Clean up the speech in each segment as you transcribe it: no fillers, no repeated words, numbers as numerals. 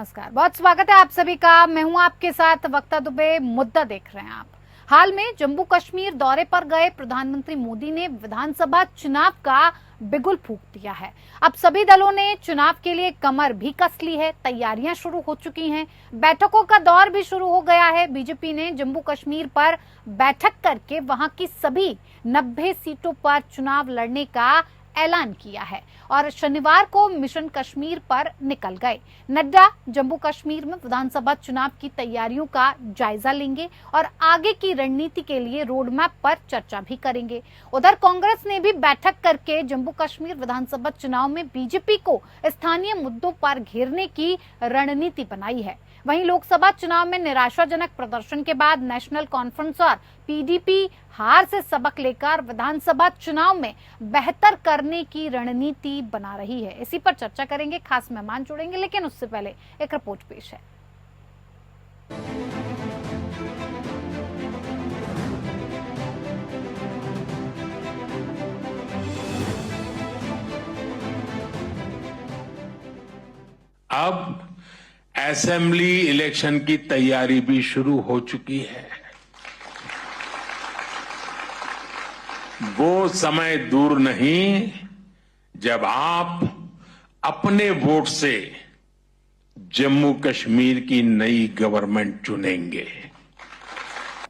नमस्कार, बहुत स्वागत है आप सभी का। मैं हूं आपके साथ वक्ता दुबे। मुद्दा देख रहे हैं आप। हाल में जम्मू कश्मीर दौरे पर गए प्रधानमंत्री मोदी ने विधानसभा चुनाव का बिगुल फूंक दिया है। अब सभी दलों ने चुनाव के लिए कमर भी कस ली है, तैयारियां शुरू हो चुकी हैं, बैठकों का दौर भी शुरू हो गया है। बीजेपी ने जम्मू कश्मीर पर बैठक करके वहां की सभी 90 सीटों पर चुनाव लड़ने का ऐलान किया है और शनिवार को मिशन कश्मीर पर निकल गए। नड्डा जम्मू कश्मीर में विधानसभा चुनाव की तैयारियों का जायजा लेंगे और आगे की रणनीति के लिए रोड मैप पर चर्चा भी करेंगे। उधर कांग्रेस ने भी बैठक करके जम्मू कश्मीर विधानसभा चुनाव में बीजेपी को स्थानीय मुद्दों पर घेरने की रणनीति बनाई है। वहीं लोकसभा चुनाव में निराशाजनक प्रदर्शन के बाद नेशनल कॉन्फ्रेंस और पीडीपी हार से सबक लेकर विधानसभा चुनाव में बेहतर करने की रणनीति बना रही है। इसी पर चर्चा करेंगे, खास मेहमान जुड़ेंगे, लेकिन उससे पहले एक रिपोर्ट पेश है। अब असेंबली इलेक्शन की तैयारी भी शुरू हो चुकी है। वो समय दूर नहीं जब आप अपने वोट से जम्मू कश्मीर की नई गवर्नमेंट चुनेंगे।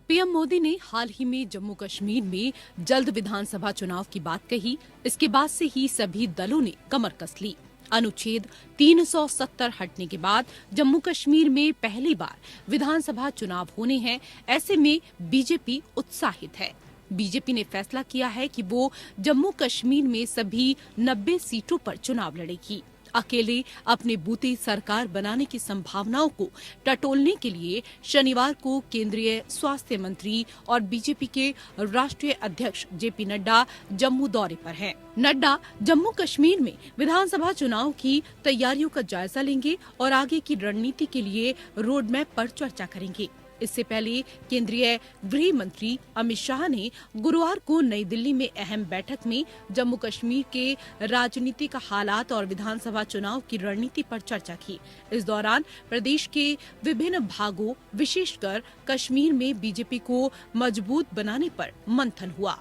पीएम मोदी ने हाल ही में जम्मू कश्मीर में जल्द विधानसभा चुनाव की बात कही। इसके बाद से ही सभी दलों ने कमर कस ली। अनुच्छेद 370 हटने के बाद जम्मू कश्मीर में पहली बार विधानसभा चुनाव होने हैं। ऐसे में बीजेपी उत्साहित है। बीजेपी ने फैसला किया है कि वो जम्मू कश्मीर में सभी 90 सीटों पर चुनाव लड़ेगी। अकेले अपने बूते सरकार बनाने की संभावनाओं को टटोलने के लिए शनिवार को केंद्रीय स्वास्थ्य मंत्री और बीजेपी के राष्ट्रीय अध्यक्ष जेपी नड्डा जम्मू दौरे पर हैं। नड्डा जम्मू कश्मीर में विधानसभा चुनाव की तैयारियों का जायजा लेंगे और आगे की रणनीति के लिए रोड मैप पर चर्चा करेंगे। इससे पहले केंद्रीय गृह मंत्री अमित शाह ने गुरुवार को नई दिल्ली में अहम बैठक में जम्मू कश्मीर के राजनीतिक हालात और विधानसभा चुनाव की रणनीति पर चर्चा की। इस दौरान प्रदेश के विभिन्न भागों, विशेषकर कश्मीर में बीजेपी को मजबूत बनाने पर मंथन हुआ।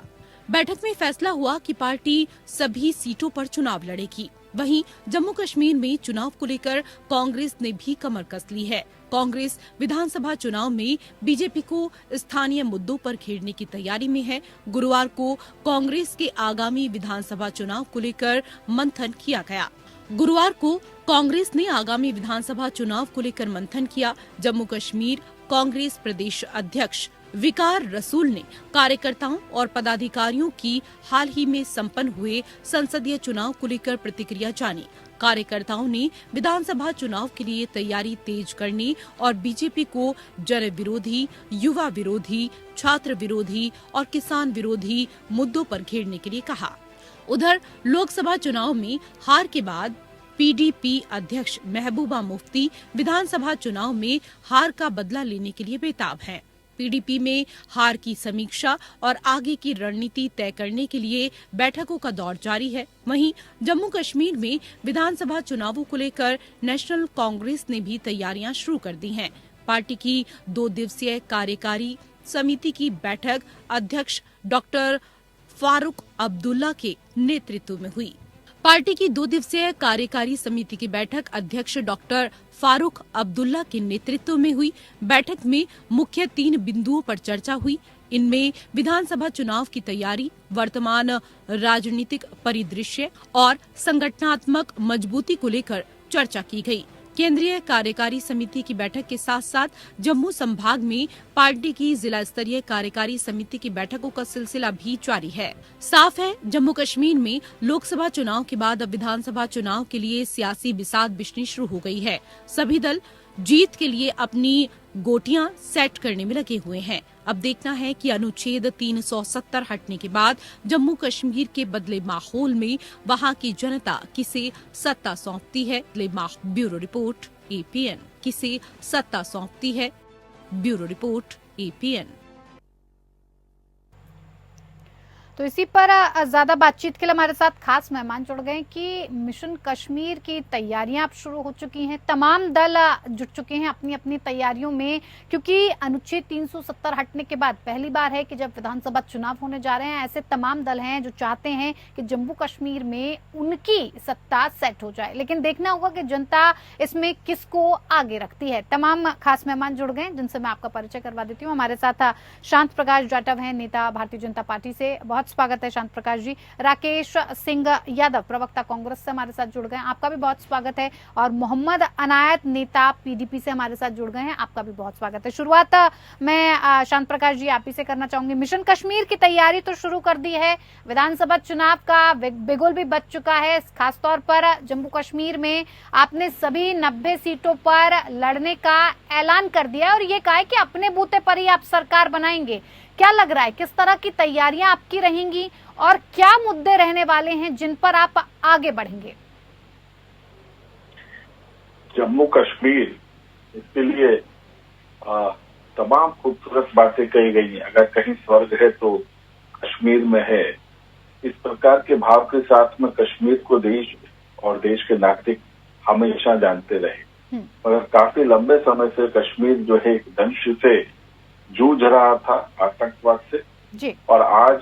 बैठक में फैसला हुआ कि पार्टी सभी सीटों पर चुनाव लड़ेगी। वहीं जम्मू कश्मीर में चुनाव को लेकर कांग्रेस ने भी कमर कस ली है। कांग्रेस विधानसभा चुनाव में बीजेपी को स्थानीय मुद्दों पर घेरने की तैयारी में है। गुरुवार को कांग्रेस के आगामी विधानसभा चुनाव को लेकर मंथन किया गया। गुरुवार को कांग्रेस ने आगामी विधानसभा चुनाव को लेकर मंथन किया। जम्मू कश्मीर कांग्रेस प्रदेश अध्यक्ष विकार रसूल ने कार्यकर्ताओं और पदाधिकारियों की हाल ही में संपन्न हुए संसदीय चुनाव को लेकर प्रतिक्रिया जानी। कार्यकर्ताओं ने विधानसभा चुनाव के लिए तैयारी तेज करने और बीजेपी को जन विरोधी, युवा विरोधी, छात्र विरोधी और किसान विरोधी मुद्दों पर घेरने के लिए कहा। उधर लोकसभा चुनाव में हार के बाद पीडीपी अध्यक्ष महबूबा मुफ्ती विधानसभा चुनाव में हार का बदला लेने के लिए बेताब हैं। पीडीपी में हार की समीक्षा और आगे की रणनीति तय करने के लिए बैठकों का दौर जारी है। वहीं जम्मू कश्मीर में विधानसभा चुनावों को लेकर नेशनल कांग्रेस ने भी तैयारियां शुरू कर दी हैं। पार्टी की 2 दिवसीय कार्यकारी समिति की बैठक अध्यक्ष डॉक्टर फारूक अब्दुल्ला के नेतृत्व में हुई। पार्टी की 2 दिवसीय कार्यकारी समिति की बैठक अध्यक्ष डॉक्टर फारूक अब्दुल्ला के नेतृत्व में हुई। बैठक में मुख्य 3 बिंदुओं पर चर्चा हुई। इनमें विधानसभा चुनाव की तैयारी, वर्तमान राजनीतिक परिदृश्य और संगठनात्मक मजबूती को लेकर चर्चा की गई। केंद्रीय कार्यकारी समिति की बैठक के साथ साथ जम्मू संभाग में पार्टी की जिला स्तरीय कार्यकारी समिति की बैठकों का सिलसिला भी जारी है। साफ है, जम्मू कश्मीर में लोकसभा चुनाव के बाद अब विधानसभा चुनाव के लिए सियासी बिसात बिछनी शुरू हो गई है। सभी दल जीत के लिए अपनी गोटियां सेट करने में लगे हुए हैं। अब देखना है कि अनुच्छेद 370 हटने के बाद जम्मू कश्मीर के बदले माहौल में वहां की जनता किसे सत्ता सौंपती है। Bureau report APN. किसे सत्ता सौंपती है। Bureau report APN. तो इसी पर ज्यादा बातचीत के लिए हमारे साथ खास मेहमान जुड़ गए कि मिशन कश्मीर की तैयारियां अब शुरू हो चुकी हैं। तमाम दल जुट चुके हैं अपनी अपनी तैयारियों में, क्योंकि अनुच्छेद 370 हटने के बाद पहली बार है कि जब विधानसभा चुनाव होने जा रहे हैं, ऐसे तमाम दल हैं जो चाहते हैं कि जम्मू कश्मीर में उनकी सत्ता सेट हो जाए। लेकिन देखना होगा कि जनता इसमें किसको आगे रखती है। तमाम खास मेहमान जुड़ गए जिनसे मैं आपका परिचय करवा देती हूँ। हमारे साथ शांत प्रकाश जाटव हैं, नेता भारतीय जनता पार्टी से। बहुत स्वागत है शांत प्रकाश जी। राकेश सिंह यादव, प्रवक्ता कांग्रेस से हमारे साथ जुड़ गए हैं, आपका भी बहुत स्वागत है। और मोहम्मद अनायत, नेता पीडीपी से हमारे साथ जुड़ गए हैं, आपका भी बहुत स्वागत है। शुरुआत मैं शांत प्रकाश जी आप ही से करना चाहूंगी। मिशन कश्मीर की तैयारी तो शुरू कर दी है, विधानसभा चुनाव का बिगुल भी बज चुका है। खासतौर पर जम्मू कश्मीर में आपने सभी 90 सीटों पर लड़ने का ऐलान कर दिया है और ये कहा है कि अपने बूते पर ही आप सरकार बनाएंगे। क्या लग रहा है, किस तरह की तैयारियां आपकी रहेंगी और क्या मुद्दे रहने वाले हैं जिन पर आप आगे बढ़ेंगे? जम्मू कश्मीर, इसके लिए तमाम खूबसूरत बातें कही गई हैं। अगर कहीं स्वर्ग है तो कश्मीर में है। इस प्रकार के भाव के साथ में कश्मीर को देश और देश के नागरिक हमेशा जानते रहे, मगर काफी लंबे समय से कश्मीर जो है एक दंश से जूझ रहा था, आतंकवाद से जी। और आज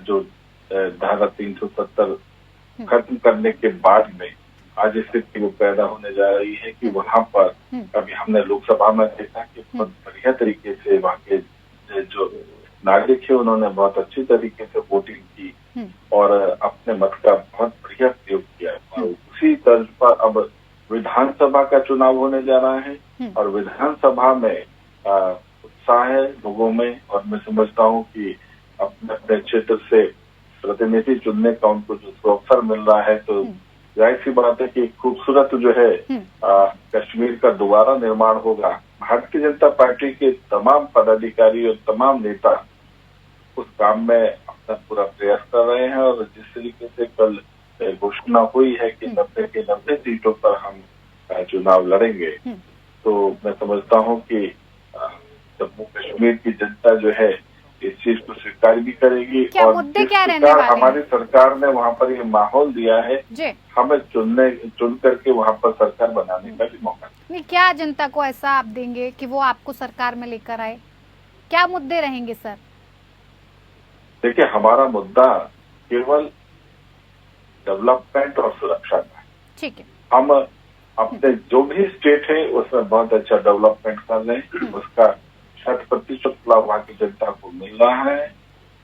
जो धारा 370 खत्म करने के बाद में आज स्थिति वो पैदा होने जा रही है कि वहां पर अभी हमने लोकसभा में देखा कि बहुत बढ़िया तरीके से वहां के जो नागरिक है उन्होंने बहुत अच्छी तरीके से वोटिंग की और अपने मत का बहुत बढ़िया प्रयोग किया। और उसी तर्ज पर अब विधानसभा का चुनाव होने जा रहा है और विधानसभा में उत्साह है लोगों में। और मैं समझता हूँ कि अपने अपने क्षेत्र से प्रतिनिधि चुनने का उनको जो अवसर मिल रहा है, तो जाहिर सी बात है कि खूबसूरत जो है कश्मीर का दोबारा निर्माण होगा। भारतीय जनता पार्टी के तमाम पदाधिकारी और तमाम नेता उस काम में अपना पूरा प्रयास कर रहे हैं और जिस तरीके से कल घोषणा हुई है कि 90 के 90 सीटों पर हम चुनाव लड़ेंगे, तो मैं समझता हूँ कि जम्मू कश्मीर की जनता जो है इस चीज को स्वीकार भी करेगी। और मुद्दे क्या रहने वाले हैं? हमारी सरकार ने वहाँ पर ये माहौल दिया है, हमें चुन करके वहाँ पर सरकार बनाने का भी मौका नहीं। क्या जनता को ऐसा आप देंगे कि वो आपको सरकार में लेकर आए? क्या मुद्दे रहेंगे सर? देखिए, हमारा मुद्दा केवल डेवलपमेंट और सुरक्षा का है। ठीक है। हम अपने जो भी स्टेट है उसमें बहुत अच्छा डेवलपमेंट कर रहे हैं, उसका 60% लाभ वहाँ की जनता को मिल रहा है।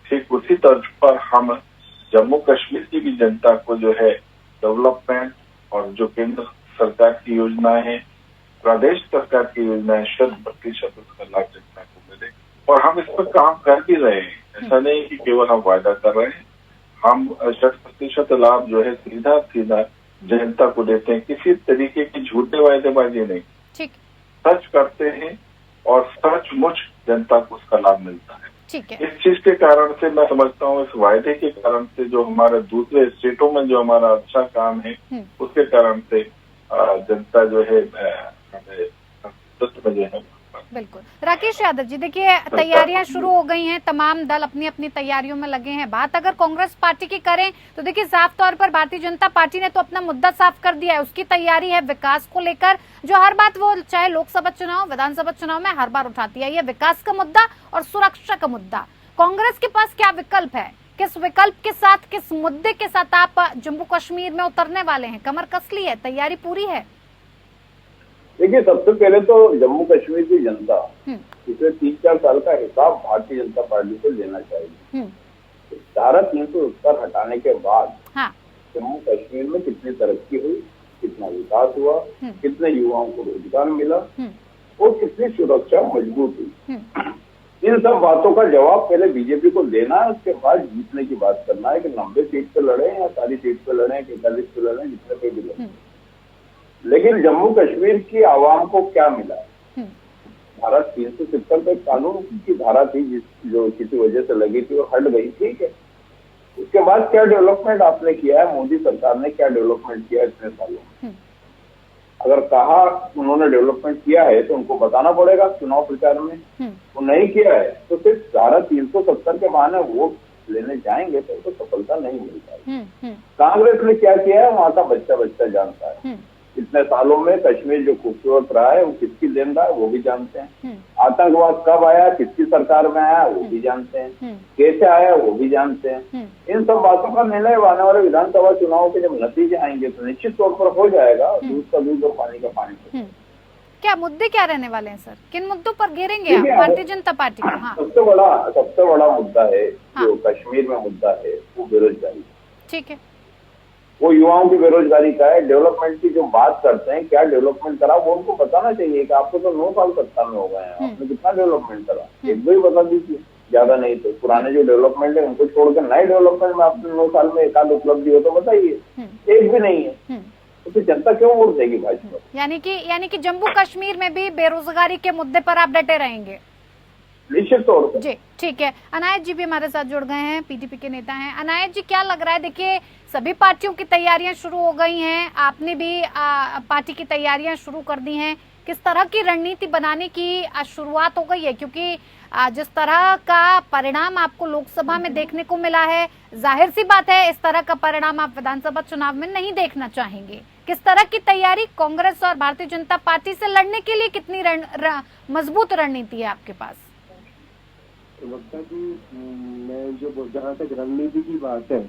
ठीक उसी तर्ज पर हम जम्मू कश्मीर की भी जनता को जो है डेवलपमेंट और जो केंद्र सरकार की योजनाएं हैं, प्रदेश सरकार की योजनाएं 100% उसका लाभ जनता को मिले। और हम इस पर काम कर भी रहे हैं, ऐसा नहीं कि केवल हम वायदा कर रहे हैं। हम 100% लाभ जो है सीधा सीधा जनता को देते हैं, किसी तरीके की झूठे वायदेबाजी नहीं, ठीक सच करते हैं और सचमुच जनता को उसका लाभ मिलता है। ठीक है। इस चीज के कारण से मैं समझता हूँ, इस वायदे के कारण से जो हमारे दूसरे स्टेटों में जो हमारा अच्छा काम है उसके कारण से जनता जो है में जो है। बिल्कुल। राकेश यादव जी, देखिए तैयारियां शुरू हो गई हैं, तमाम दल अपनी अपनी तैयारियों में लगे हैं। बात अगर कांग्रेस पार्टी की करें तो देखिए साफ तौर पर भारतीय जनता पार्टी ने तो अपना मुद्दा साफ कर दिया है। उसकी तैयारी है विकास को लेकर, जो हर बात वो चाहे लोकसभा चुनाव विधानसभा चुनाव में हर बार उठाती है, ये विकास का मुद्दा और सुरक्षा का मुद्दा। कांग्रेस के पास क्या विकल्प है? किस विकल्प के साथ, किस मुद्दे के साथ आप जम्मू कश्मीर में उतरने वाले हैं? कमर कस ली है, तैयारी पूरी है? देखिए, सबसे पहले तो जम्मू कश्मीर की जनता पिछले 3-4 साल का हिसाब भारतीय जनता पार्टी से लेना चाहिए। धारा 370 हटाने के बाद जम्मू कश्मीर में कितनी तरक्की हुई, कितना विकास हुआ, कितने युवाओं को रोजगार मिला और कितनी सुरक्षा मजबूत हुई, इन सब बातों का जवाब पहले बीजेपी को देना है। उसके बाद जीतने की बात करना है कि 90 सीट पे लड़े या सारी सीट पे लड़े, 41 पे लड़े, जितने पे भी लड़े। लेकिन जम्मू कश्मीर की आवाम को क्या मिला? धारा 370 पे कानून की धारा थी जो किसी वजह से लगी थी और हट गई, ठीक है। उसके बाद क्या डेवलपमेंट आपने किया है? मोदी सरकार ने क्या डेवलपमेंट किया इतने सालों में? अगर कहा उन्होंने डेवलपमेंट किया है तो उनको बताना पड़ेगा चुनाव प्रचार में। वो नहीं किया है तो सिर्फ धारा 370 के बहाने वो लेने जाएंगे तो उनको सफलता नहीं मिल पाएगी। कांग्रेस ने क्या किया है वहां का बच्चा बच्चा जानता है। इतने सालों में कश्मीर जो खूबसूरत रहा है वो किसकी देन रहा है वो भी जानते हैं। आतंकवाद कब आया, किसकी सरकार में आया वो भी जानते हैं, कैसे आया वो भी जानते हैं। इन सब बातों का निर्णय आने वाले विधानसभा चुनाव के जब नतीजे आएंगे तो निश्चित तौर पर हो जाएगा, दूध का दूध और पानी का पानी। क्या मुद्दे क्या रहने वाले हैं सर, किन मुद्दों पर घेरेंगे आप भारतीय जनता पार्टी को? हाँ। सबसे बड़ा मुद्दा है जो कश्मीर में मुद्दा है वो बेरोजगारी। ठीक है, वो युवाओं की बेरोजगारी का है। डेवलपमेंट की जो बात करते हैं, क्या डेवलपमेंट करा वो उनको बताना चाहिए कि आपको तो 9 साल सत्ता में हो गए हैं, आपने कितना डेवलपमेंट करा एक दो ही बता दीजिए, ज्यादा नहीं तो। पुराने जो डेवलपमेंट है उनको छोड़कर नए डेवलपमेंट में आपने 9 साल में एक आध उपलब्धि हो तो बताइए, एक भी नहीं है तो जनता क्यों वोट देगी भाजपा? यानी कि जम्मू कश्मीर में भी बेरोजगारी के मुद्दे पर आप डटे रहेंगे? निश्चित तौर पर जी, ठीक है। अनायत जी भी हमारे साथ जुड़ गए हैं, पीडीपी के नेता हैं। अनायत जी, क्या लग रहा है? देखिए, सभी पार्टियों की तैयारियां शुरू हो गई हैं, आपने भी पार्टी की तैयारियां शुरू कर दी हैं। किस तरह की रणनीति बनाने की शुरुआत हो गई है? क्योंकि जिस तरह का परिणाम आपको लोकसभा में देखने को मिला है, जाहिर सी बात है इस तरह का परिणाम आप विधानसभा चुनाव में नहीं देखना चाहेंगे। किस तरह की तैयारी कांग्रेस और भारतीय जनता पार्टी से लड़ने के लिए, कितनी मजबूत रणनीति है आपके पास? वक्ता जी, मैं जो जहाँ तक रणनीति की बात है,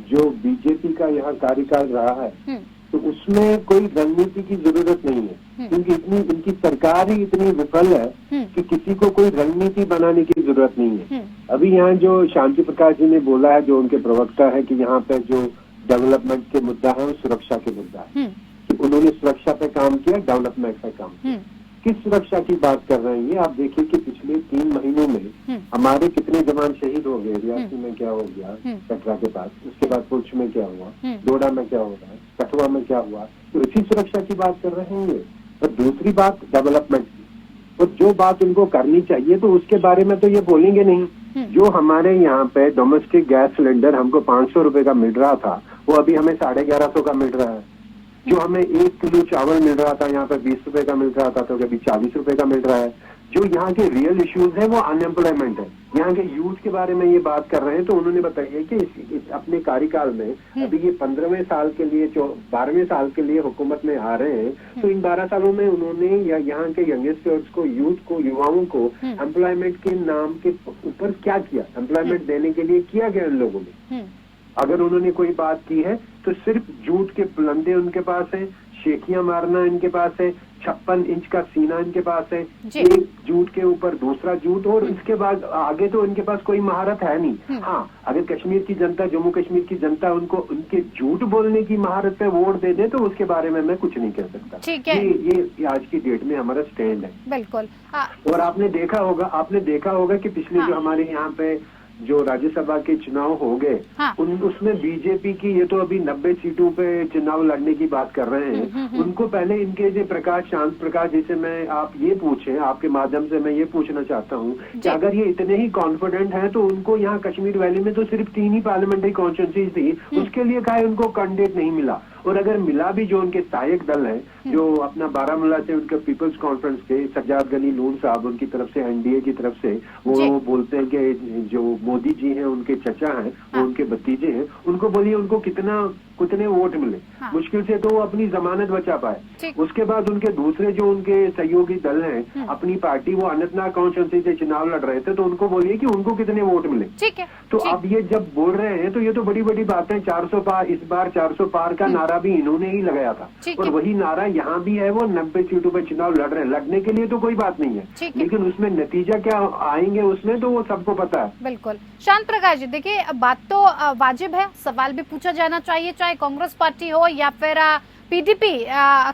जो बीजेपी का यहाँ कार्यकाल रहा है तो उसमें कोई रणनीति की जरूरत नहीं है, क्योंकि इनकी सरकार ही इतनी विफल है कि किसी को कोई रणनीति बनाने की जरूरत नहीं है। अभी यहाँ जो शांति प्रकाश जी ने बोला है, जो उनके प्रवक्ता है, कि यहाँ पे जो डेवलपमेंट के मुद्दा है वो सुरक्षा के मुद्दा है, कि उन्होंने सुरक्षा पे काम किया, डेवलपमेंट पे काम किया। किस सुरक्षा की बात कर रहे हैं ये आप देखिए कि पिछले 3 महीनों में हमारे कितने जवान शहीद हो गए। रियासी में क्या हो गया, कटरा के पास, उसके बाद पुंछ में क्या हुआ, डोडा में क्या हो रहा है, कठुआ में क्या हुआ, तो इसी सुरक्षा की बात कर रहे हैं ये। और दूसरी बात डेवलपमेंट की, और जो बात उनको करनी चाहिए तो उसके बारे में तो ये बोलेंगे नहीं। जो हमारे यहाँ पे डोमेस्टिक गैस सिलेंडर हमको 500 रुपए का मिल रहा था वो अभी हमें 1150 का मिल रहा है। जो हमें 1 किलो चावल मिल रहा था यहाँ पे 20 रुपए का मिल रहा था तो अभी 40 रुपए का मिल रहा है। जो यहाँ के रियल इश्यूज है वो अनएम्प्लॉयमेंट है। यहाँ के यूथ के बारे में ये बात कर रहे हैं तो उन्होंने बताया कि अपने कार्यकाल में अभी ये 15वें साल के लिए 12वें साल के लिए हुकूमत में आ रहे हैं, तो इन 12 सालों में उन्होंने या यहाँ के यंगस्टर्स को, यूथ को, युवाओं को एम्प्लॉयमेंट के नाम के ऊपर क्या किया, एम्प्लॉयमेंट देने के लिए किया गया इन लोगों ने। अगर उन्होंने कोई बात की है तो सिर्फ झूठ के बुलंदे उनके पास है, शेखियां मारना इनके पास है, 56 इंच का सीना इनके पास है, एक झूठ के ऊपर दूसरा झूठ, और इसके बाद आगे तो इनके पास कोई महारत है नहीं। हाँ, अगर कश्मीर की जनता, जम्मू कश्मीर की जनता उनको उनके झूठ बोलने की महारत पे वोट दे दे तो उसके बारे में मैं कुछ नहीं कह सकता। ठीक है, ये आज की डेट में हमारा स्टैंड है। बिल्कुल। और आपने देखा होगा कि पिछले जो हमारे यहाँ पे जो राज्यसभा के चुनाव हो गए, उसमें बीजेपी की, ये तो अभी 90 सीटों पे चुनाव लड़ने की बात कर रहे हैं, उनको पहले इनके जो शांत प्रकाश जैसे मैं आप ये पूछे, आपके माध्यम से मैं ये पूछना चाहता हूँ कि अगर ये इतने ही कॉन्फिडेंट हैं तो उनको यहाँ कश्मीर वैली में तो सिर्फ 3 ही पार्लियामेंट्री कॉन्स्टिट्यूंसीज थी, उसके लिए काहे उनको कैंडिडेट नहीं मिला? और अगर मिला भी, जो उनके सहायक दल है, जो अपना बारामूला से उनके पीपल्स कॉन्फ्रेंस के सज्जाद गनी लून साहब, उनकी तरफ से, एनडीए की तरफ से, वो बोलते हैं कि जो मोदी जी हैं उनके चचा हैं, वो उनके भतीजे हैं, उनको बोलिए उनको कितने वोट मिले। मुश्किल से तो वो अपनी जमानत बचा पाए। उसके बाद उनके दूसरे जो उनके सहयोगी दल हैं, अपनी पार्टी, वो अनंतनाग कॉन्स्टिट्यूंसी से चुनाव लड़ रहे थे, तो उनको बोलिए कि उनको कितने वोट मिले। तो अब ये जब बोल रहे हैं तो ये तो बड़ी बड़ी बातें, 400 पार, इस बार 400 पार का नारा भी इन्होंने ही लगाया था, और वही नारा यहाँ भी है। वो 90 सीटों पर चुनाव लड़ रहे हैं, लड़ने के लिए तो कोई बात नहीं है, लेकिन उसमें नतीजा क्या आएंगे उसमें तो वो सबको पता है। बिल्कुल। शांत प्रकाश जी, देखिए बात तो वाजिब है, सवाल भी पूछा जाना चाहिए, चाहे कांग्रेस पार्टी हो या फिर पीडीपी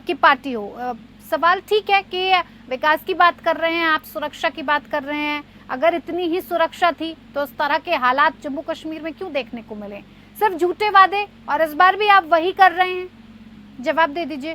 की पार्टी हो। सवाल ठीक है कि विकास की बात कर रहे हैं आप, सुरक्षा की बात कर रहे हैं। अगर इतनी ही सुरक्षा थी तो इस तरह के हालात जम्मू कश्मीर में क्यों देखने को मिले? सिर्फ झूठे वादे, और इस बार भी आप वही कर रहे हैं। जवाब दे दीजिए।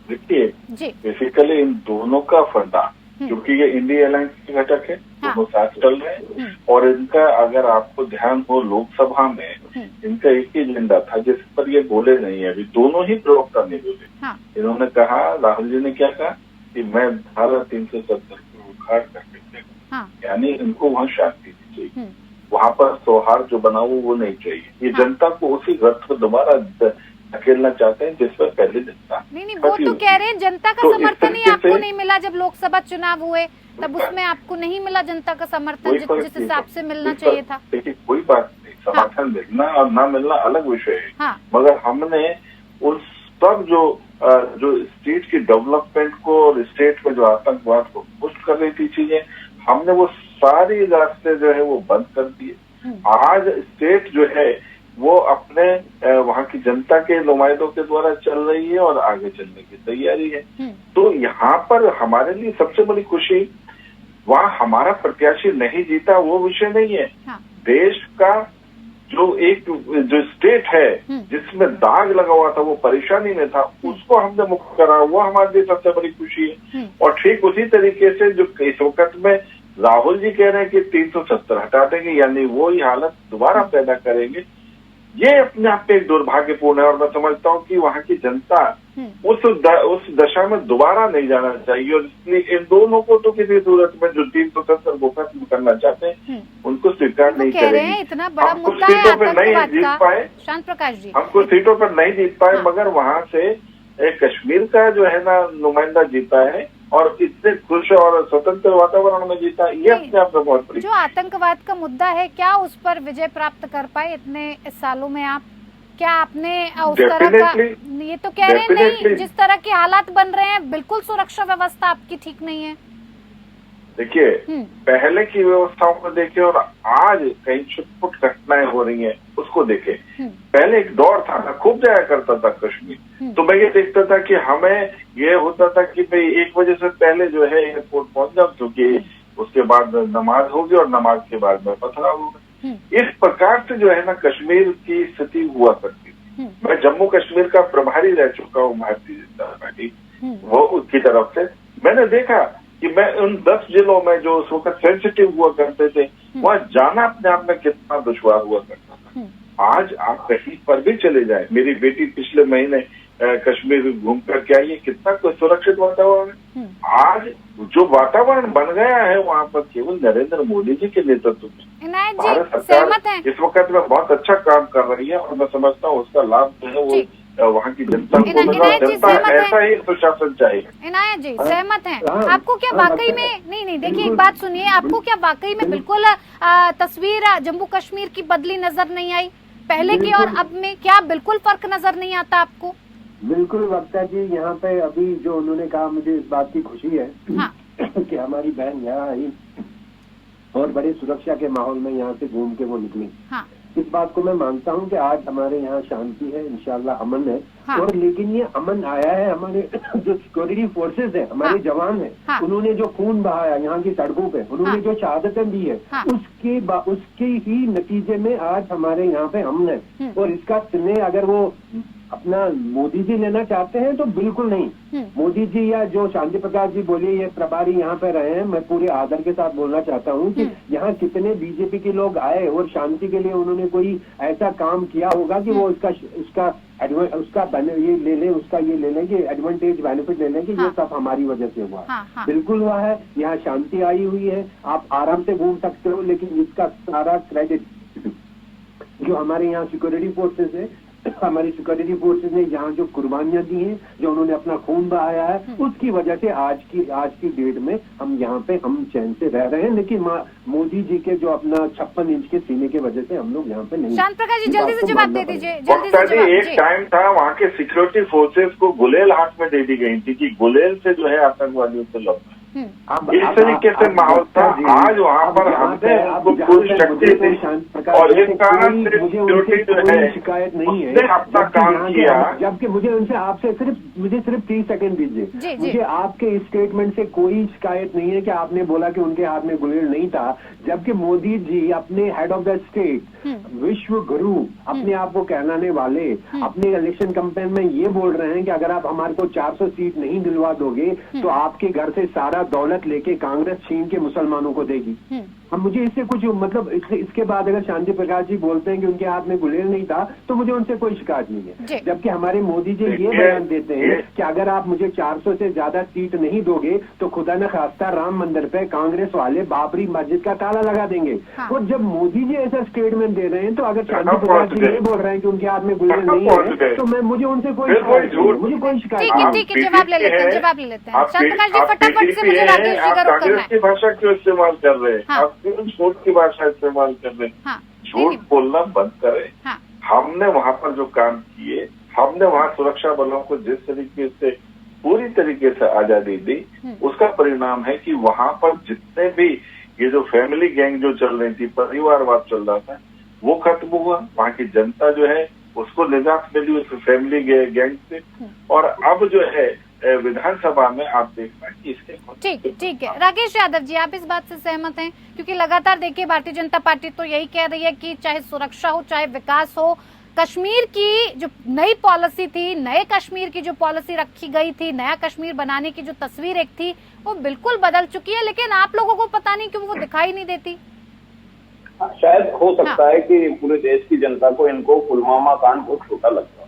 देखिए जी, बेसिकली इन दोनों का फंडा, क्योंकि ये इंडिया अलायंस के घटक है, दोनों साथ चल रहे हैं, और इनका अगर आपको ध्यान हो, लोकसभा में इनका एक ही एजेंडा था जिस पर ये बोले नहीं है। अभी दोनों ही प्रवक्ता ने बोले। इन्होंने कहा, राहुल जी ने क्या कहा कि मैं धारा 370 को उखाड़ करके, यानी इनको वहाँ शांति दी चाहिए। वहां पर सौहार्द जो बना वो नहीं चाहिए। ये जनता को उसी गर्त में दोबारा धकेलना चाहते हैं जिसमें पहले जनता नहीं वो तो कह रहे हैं जनता का तो समर्थन ही आपको नहीं मिला जब लोकसभा चुनाव हुए, तब उसमें आपको नहीं मिला जनता का समर्थन जिस हिसाब से मिलना चाहिए था। देखिए कोई बात नहीं, समर्थन मिलना और ना मिलना अलग विषय है। हाँ। मगर हमने उन सब जो स्टेट की डेवलपमेंट को और स्टेट में जो आतंकवाद को पुष्ट कर रही थी चीजें, हमने वो सारी रास्ते जो है वो बंद कर दिए। आज स्टेट जो है वो अपने वहाँ की जनता के नुमाइंदों के द्वारा चल रही है और आगे चलने की तैयारी है। तो यहाँ पर हमारे लिए सबसे बड़ी खुशी, वहाँ हमारा प्रत्याशी नहीं जीता वो विषय नहीं है। हाँ। देश का जो स्टेट है जिसमें दाग लगा हुआ था, वो परेशानी में था, उसको हमने मुक्त करा, वो हमारे लिए सबसे बड़ी खुशी है। और ठीक उसी तरीके से जो इस वक्त में राहुल जी कह रहे हैं कि 370 हटा देंगे, यानी वो ही हालत दोबारा पैदा करेंगे, ये अपने आप में एक दुर्भाग्यपूर्ण है। और मैं समझता हूँ कि वहाँ की जनता उस दशा में दोबारा नहीं जाना चाहिए। और इसलिए इन दोनों को तो किसी सूरत में जो 370 को खत्म करना चाहते हैं उनको स्वीकार नहीं करेंगे। इतना बड़ा हम कुछ मुद्दा सीटों पर नहीं है जीत पाए, शांत प्रकाश जी, हम कुछ सीटों पर नहीं जीत पाए, मगर वहाँ से एक कश्मीर का जो है ना नुमाइंदा जीता है और इतने खुश और स्वतंत्र वातावरण में जीता, ये अपने आप में बहुत बड़ी। जो आतंकवाद का मुद्दा है, क्या उस पर विजय प्राप्त कर पाए इतने सालों में आप? क्या आपने उस तरह का, ये तो कह रहे हैं नहीं, जिस तरह के हालात बन रहे हैं बिल्कुल सुरक्षा व्यवस्था आपकी ठीक नहीं है। देखिए पहले की व्यवस्थाओं को देखे और आज कहीं छुटपुट घटनाएं हो रही हैं उसको देखे। पहले एक दौर था, मैं खूब जाया करता था कश्मीर, तो मैं ये देखता था कि हमें ये होता था कि भाई 1 बजे से पहले जो है एयरपोर्ट पहुंच जाओ, क्योंकि उसके बाद नमाज होगी और नमाज के बाद में पथराव होगा। इस प्रकार से जो है ना कश्मीर की स्थिति हुआ करती थी। मैं जम्मू कश्मीर का प्रभारी रह चुका हूँ भारतीय जनता पार्टी, वो उसकी तरफ से मैंने देखा कि मैं उन 10 जिलों में जो उस वक्त सेंसिटिव हुआ करते थे, वहाँ जाना अपने आप में कितना दुश्वार हुआ करता था। आज आप कहीं पर भी चले जाए, मेरी बेटी पिछले महीने कश्मीर घूम कर के आई है, कितना कोई सुरक्षित वातावरण है। आज जो वातावरण बन गया है वहाँ पर केवल नरेंद्र मोदी जी के नेतृत्व में भारत सरकार इस वक्त में बहुत अच्छा काम कर रही है और मैं समझता हूँ उसका लाभ जो है वो वहाँ की जनता को मिला। जनता ऐसा ही सुशासन चाहिए। इनायत जी सहमत हैं? आपको क्या वाकई में नहीं देखिए एक बात सुनिए, आपको क्या वाकई में बिल्कुल तस्वीर जम्मू कश्मीर की बदली नजर नहीं आई पहले की और अब में? क्या बिल्कुल फर्क नजर नहीं आता आपको? बिल्कुल वक्ता जी, यहाँ पे अभी जो उन्होंने कहा मुझे इस बात की खुशी है कि हमारी बहन यहाँ आई और बड़े सुरक्षा के माहौल में यहाँ से घूम के वो निकली। इस बात को मैं मानता हूँ कि आज हमारे यहाँ शांति है, इंशाल्लाह अमन है। और लेकिन ये अमन आया है हमारे जो सिक्योरिटी फोर्सेस है, हमारे जवान है, उन्होंने जो खून बहाया यहाँ की सड़कों पे, उन्होंने जो शहादतें दी है, उसके ही नतीजे में आज हमारे यहाँ पे अमन है। और इसका श्रेय अगर वो अपना मोदी जी लेना चाहते हैं तो बिल्कुल नहीं। मोदी जी या जो शांति प्रकाश जी बोलिए, ये प्रभारी यहाँ पे रहे हैं, मैं पूरे आदर के साथ बोलना चाहता हूँ कि यहाँ कितने बीजेपी के लोग आए और शांति के लिए उन्होंने कोई ऐसा काम किया होगा कि वो उसका ये ले लें, उसका ये ले लें कि एडवांटेज बेनिफिट ले लें कि ये सब हमारी वजह से हुआ। बिल्कुल हुआ है, यहाँ शांति आई हुई है, आप आराम से घूम सकते हो। लेकिन इसका सारा क्रेडिट जो हमारे यहाँ सिक्योरिटी फोर्सेस है, हमारी सिक्योरिटी फोर्सेस ने यहाँ जो कुर्बानियां दी हैं, जो उन्होंने अपना खून बहाया है, उसकी वजह से आज की डेट में हम यहाँ पे हम चैन से रह रहे हैं। लेकिन मोदी जी के जो अपना 56 इंच के सीने की वजह से हम लोग यहाँ पे नहीं। शांत प्रकाश जी जल्दी से जवाब दे दीजिए, जल्दी से जवाब। एक टाइम था वहाँ के सिक्योरिटी फोर्सेस को गुलेल हाथ में दे दी गई थी कि गुलेल से जो है आतंकवादियों से लड़ना। इस तरीके से माहौल था। आज वहाँ पर हमने पूरी शक्ति थी और इस कारण से सिक्योरिटी जो है शिकायत नहीं है, उसने अपना काम किया। जबकि मुझे उनसे आपसे सिर्फ 30 सेकंड दीजिए। मुझे आपके स्टेटमेंट से कोई शिकायत नहीं है कि आपने बोला कि उनके हाथ में गुलेल नहीं था, जबकि मोदी जी अपने हेड ऑफ द स्टेट, विश्व गुरु अपने आप को कहलाने वाले, अपने इलेक्शन कैंपेन में ये बोल रहे हैं कि अगर आप हमारे को 400 सीट नहीं दिलवा दोगे तो आपके घर से सारा दौलत लेके कांग्रेस छीन के मुसलमानों को देगी। हम मुझे इससे कुछ मतलब इसके बाद अगर शांति प्रकाश जी बोलते हैं कि उनके हाथ में गुलेल नहीं था तो मुझे उनसे कोई शिकायत नहीं है। जबकि हमारे मोदी जी ये बयान देते हैं कि अगर आप मुझे 400 से ज्यादा सीट नहीं दोगे तो खुदा न खास्ता राम मंदिर पे कांग्रेस वाले बाबरी मस्जिद का ताला लगा देंगे। और जब मोदी जी ऐसा स्टेटमेंट दे रहे हैं तो अगर शांति प्रकाश जी ये बोल रहे हैं कि उनके हाथ में गुलेल नहीं है तो मुझे उनसे कोई शिकायत ठीक है, जवाब ले लेते हैं शांति प्रकाश जी, फटाफट से मुझे राकेश जी का रुख करना है। की भाषा क्यों इस्तेमाल कर रहे हैं? आप क्यों झूठ की भाषा इस्तेमाल कर रहे हैं? झूठ बोलना बंद करें। हमने वहाँ पर जो काम किए, हमने वहाँ सुरक्षा बलों को जिस तरीके से पूरी तरीके से आजादी दी, उसका परिणाम है कि वहाँ पर जितने भी ये जो फैमिली गैंग जो चल रही थी, परिवारवाद चल रहा था, वो खत्म हुआ। वहाँ की जनता जो है उसको निजात मिली उस फैमिली गैंग से। और अब जो है विधानसभा में आप देखना कि इसके ठीक है राकेश यादव जी, आप इस बात से सहमत हैं? क्योंकि लगातार देखिए भारतीय जनता पार्टी तो यही कह रही है कि चाहे सुरक्षा हो चाहे विकास हो, कश्मीर की जो नई पॉलिसी थी, नए कश्मीर की जो पॉलिसी रखी गई थी, नया कश्मीर बनाने की जो तस्वीर एक थी वो बिल्कुल बदल चुकी है, लेकिन आप लोगों को पता नहीं क्यों वो दिखाई नहीं देती। शायद हो सकता है कि पूरे देश की जनता को इनको पुलवामा कांड बहुत छोटा लगता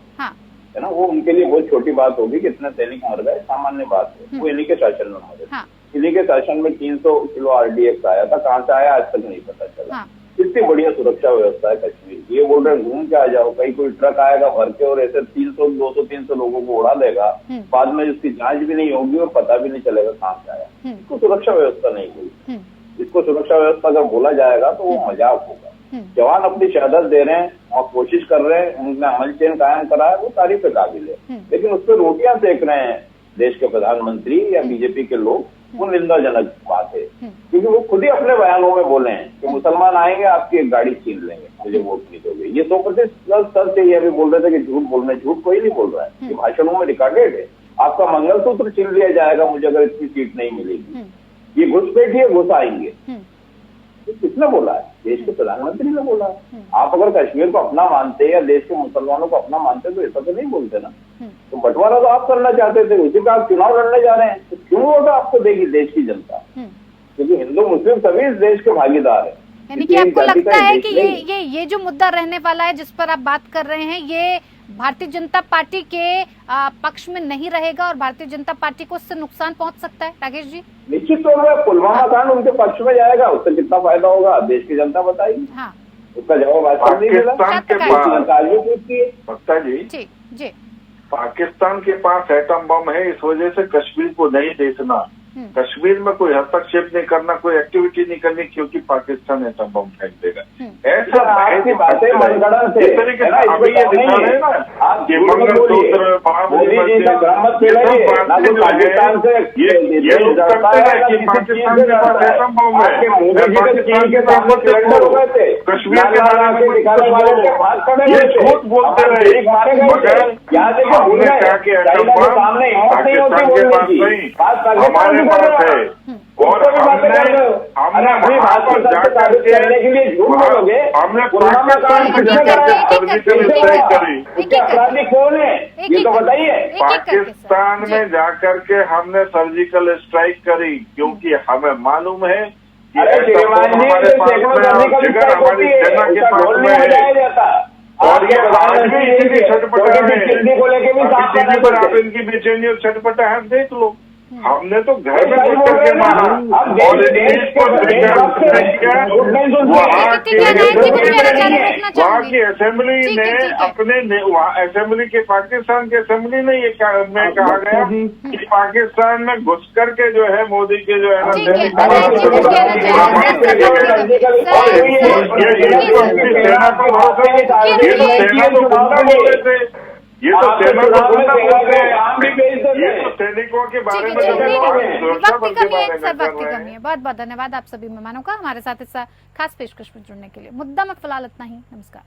है ना, वो उनके लिए बहुत छोटी बात होगी कि इतने सैनिक मर गए, सामान्य बात है। वो इन्हीं के शासन में मरे, इन्हीं के शासन में 300 किलो RDX आया था, कहाँ से आया आज तक नहीं पता चला। इतनी बढ़िया सुरक्षा व्यवस्था है कश्मीर की। ये बोल रहे घूम के आ जाओ, कहीं कोई ट्रक आएगा भर के और ऐसे 200-300 लोगों को उड़ा देगा, बाद में उसकी जांच भी नहीं होगी और पता भी नहीं चलेगा कहाँ से आया। इसको सुरक्षा व्यवस्था नहीं हुई। इसको सुरक्षा व्यवस्था अगर बोला जाएगा तो वो मजाक होगा। जवान अपनी शहादत दे रहे हैं और कोशिश कर रहे हैं, उनने अमल चैन कायम करा है, वो तारीफ के काबिल है। लेकिन उस पर रोटियां सेक रहे हैं देश के प्रधानमंत्री या बीजेपी के लोग, वो निंदाजनक बात है। क्योंकि वो खुद ही अपने बयानों में बोले हैं कि मुसलमान आएंगे आपकी एक गाड़ी छीन लेंगे, मुझे वोट नहीं दोगे। ये 100% सच है। ये भी बोल रहे थे कि झूठ बोल रहे हैं, झूठ कोई नहीं बोल रहा है, ये भाषणों में रिकॉर्डेड है। आपका मंगलसूत्र छीन लिया जाएगा मुझे अगर इतनी सीट नहीं मिलेगी। ये घुसपैठी है, घुस आएंगे। किसने बोला है? देश के प्रधानमंत्री ने बोला है। आप अगर कश्मीर को अपना मानते या देश के मुसलमानों को अपना मानते तो ऐसा तो नहीं बोलते ना। तो बंटवारा तो आप करना चाहते थे, उसी का आप चुनाव लड़ने जा रहे हैं, तो क्यों वोट आपको देगी देश की जनता? क्योंकि हिंदू मुस्लिम सभी इस देश के भागीदार है। यानी कि आपको लगता है कि ये जो मुद्दा रहने वाला है जिस पर आप बात कर रहे हैं, ये भारतीय जनता पार्टी के पक्ष में नहीं रहेगा और भारतीय जनता पार्टी को इससे नुकसान पहुंच सकता है? राकेश जी, निश्चित तौर पर पुलवामा कांड उनके पक्ष में जाएगा, उससे कितना फायदा होगा देश की जनता बताएगी। उसका जवाब आज तक नहीं मिला। जी, पाकिस्तान के पास एटम बम है, इस वजह से कश्मीर को नहीं देखना, कश्मीर में कोई हस्तक्षेप नहीं करना, कोई एक्टिविटी नहीं करनी, क्योंकि पाकिस्तान एटम बम फेंक देगा। ऐसा आपकी बातें मनगढ़ंत है। इस तरीके से अभी ये दिखा रहे हैं ना कि मंगलसूत्र, पाकिस्तान से ये लोग करते हैं कि पाकिस्तान के पास एटम बम है, पाकिस्तान के सामने सिलेंडर हो गए थे, कश्मीर के बारे में ये झूठ बोलते रहे, मगर हमने कहा कि एटम बम पाकिस्तान के पास नहीं, हमारे पास है। और हमने वहां पर जाकर के हमने पाकिस्तान के सर्जिकल स्ट्राइक करी। अपराधी कौन है ये तो बताइए। पाकिस्तान में जाकर के हमने सर्जिकल स्ट्राइक करी, क्योंकि हमें मालूम है कि हमारे पास में जिगर हमारी सेना के पास में है। और ये आज भी इतनी छटपटा है पर आप इनकी बेचैनी और छटपटा है, देख लो। हमने तो घर में घुस करके मारा और देश को वहाँ की असेंबली ने अपने असेंबली के पाकिस्तान की असेंबली ने ये में कहा गया कि पाकिस्तान में घुस करके जो है मोदी के जो है ना सेना को भरोसा, ये तो सेना को गुंडा बोल रहे थे, ये तो सेना को गुंडा बोल रहे हैं, ये तो सैनिकों के बारे में सुरक्षा बल के बारे में कर रहे हैं। बहुत बहुत धन्यवाद आप सभी मेहमानों का हमारे साथ इस खास पेशकश में जुड़ने के लिए। मुद्दा में फिलहाल इतना ही। नमस्कार।